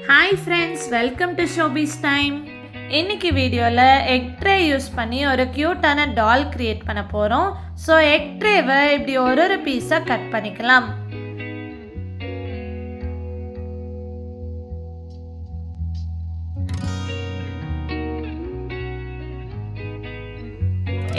Hi friends, welcome to showpiece time. இன்னைக்கு வீடியோவில் egg tray use பண்ணி ஒரு க்யூட்டான டால் கிரியேட் பண்ண போகிறோம். ஸோ எக் ட்ரேவை இப்படி ஒரு பீஸாக கட் பண்ணிக்கலாம்.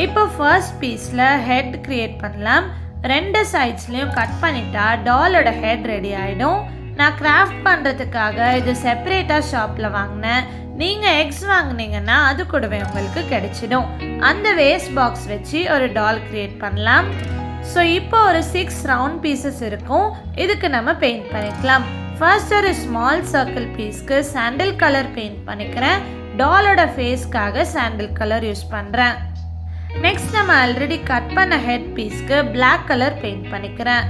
இப்போ ஃபர்ஸ்ட் பீஸில் ஹெட் கிரியேட் பண்ணலாம். ரெண்டு சைட்ஸ்லையும் கட் பண்ணிட்டா டாலோட ஹெட் ரெடி ஆகிடும். நான் கிராஃப்ட் பண்ணுறதுக்காக இது செப்பரேட்டாக ஷாப்பில் வாங்கினேன். நீங்கள் எக்ஸ் வாங்கினீங்கன்னா அது கூடவே உங்களுக்கு கிடைச்சிடும். அந்த வேஸ்ட் பாக்ஸ் வச்சு ஒரு டால் கிரியேட் பண்ணலாம். ஸோ இப்போ ஒரு 6 ரவுண்ட் பீசஸ் இருக்கும். இதுக்கு நம்ம பெயிண்ட் பண்ணிக்கலாம். ஃபர்ஸ்ட் ஒரு ஸ்மால் சர்க்கிள் பீஸ்க்கு சாண்டில் கலர் பெயிண்ட் பண்ணிக்கிறேன். டாலோட ஃபேஸ்க்காக சாண்டில் கலர் யூஸ் பண்ணுறேன். நெக்ஸ்ட் நம்ம ஆல்ரெடி கட் பண்ண ஹெட் பீஸ்க்கு பிளாக் கலர் பெயிண்ட் பண்ணிக்கிறேன்.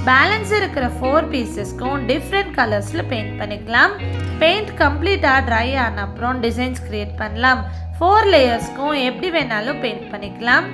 பேலன்ஸ் இருக்கிற 4 பீசஸ்க்கும் டிஃப்ரெண்ட் கலர்ஸில் பெயிண்ட் பண்ணிக்கலாம். பெயிண்ட் கம்ப்ளீட்டாக ட்ரை ஆன அப்புறம் டிசைன்ஸ் கிரியேட் பண்ணலாம். 4 லேயர்ஸ்க்கும் எப்படி வேணாலும் பெயிண்ட் பண்ணிக்கலாம்.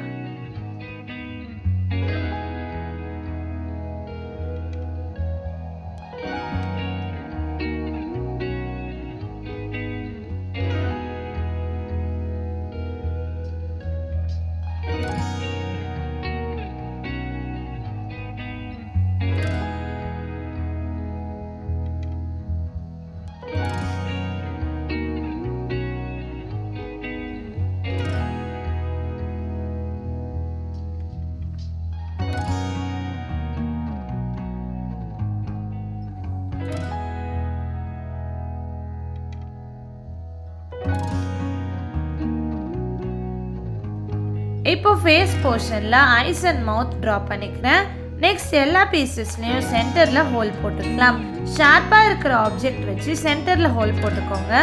இப்போ ஃபேஸ் போர்ஷனில் ஐஸ் அண்ட் மவுத் ட்ரா பண்ணிக்கிறேன். நெக்ஸ்ட் எல்லா பீசஸ்லையும் சென்டரில் ஹோல் போட்டுக்கலாம். ஷார்ப்பாக இருக்கிற ஆப்ஜெக்ட் வச்சு சென்டரில் ஹோல் போட்டுக்கோங்க.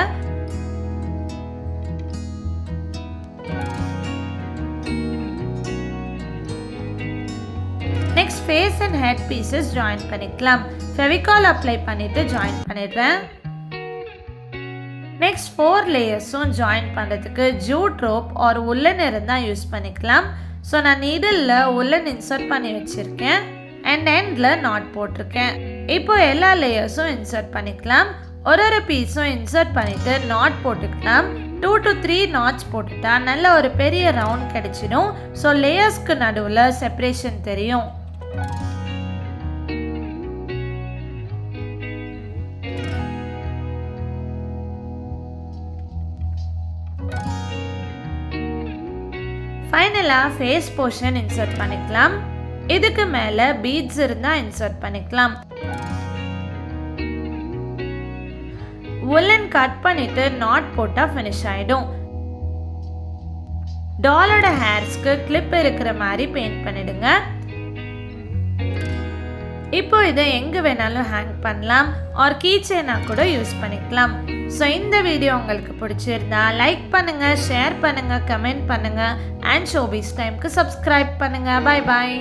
Next phase and head pieces join பண்ணிக்கலாம். ஃபெவிகால் அப்ளை பண்ணிவிட்டு ஜாயின் பண்ணிடுறேன். நெக்ஸ்ட் 4 லேயர்ஸும் ஜாயின் பண்ணுறதுக்கு ஜூட் ரோப் ஆர் உல்லன் இருந்தால் யூஸ் பண்ணிக்கலாம். ஸோ நான் நீடிலில் உல்லன் இன்சர்ட் பண்ணி வச்சுருக்கேன் அண்ட் எண்டில் நாட் போட்டிருக்கேன். இப்போ எல்லா லேயர்ஸும் இன்சர்ட் பண்ணிக்கலாம். ஒரு பீஸும் இன்சர்ட் பண்ணிவிட்டு நாட் போட்டுக்கலாம். 2 to 3 நாட்ஸ் போட்டுட்டா நல்ல ஒரு பெரிய ரவுண்ட் கிடைச்சிடும். ஸோ லேயர்ஸ்க்கு நடுவில் செப்பரேஷன் தெரியும். ஃபைனலாக ஃபேஸ் போர்ஷன் இன்சர்ட் பண்ணிக்கலாம். இதுக்கு மேலே பீட்ஸ் இருந்தால் இன்சர்ட் பண்ணிக்கலாம். உல்லன் கட் பண்ணிட்டு நாட் போட்டால் ஃபினிஷ் ஆகிடும். டாலோட ஹேர்ஸ்க்கு கிளிப் இருக்கிற மாதிரி பெயிண்ட் பண்ணிடுங்க. இப்போ இதை எங்கே வேணாலும் ஹேங் பண்ணலாம் ஆர் கீ செயினாக கூட யூஸ் பண்ணிக்கலாம். ஸோ இந்த வீடியோ உங்களுக்கு பிடிச்சிருந்தா லைக் பண்ணுங்கள், ஷேர் பண்ணுங்கள், கமெண்ட் பண்ணுங்கள் அண்ட் ஷோபீஸ் டைம்க்கு சப்ஸ்கிரைப் பண்ணுங்கள். பாய் பாய்.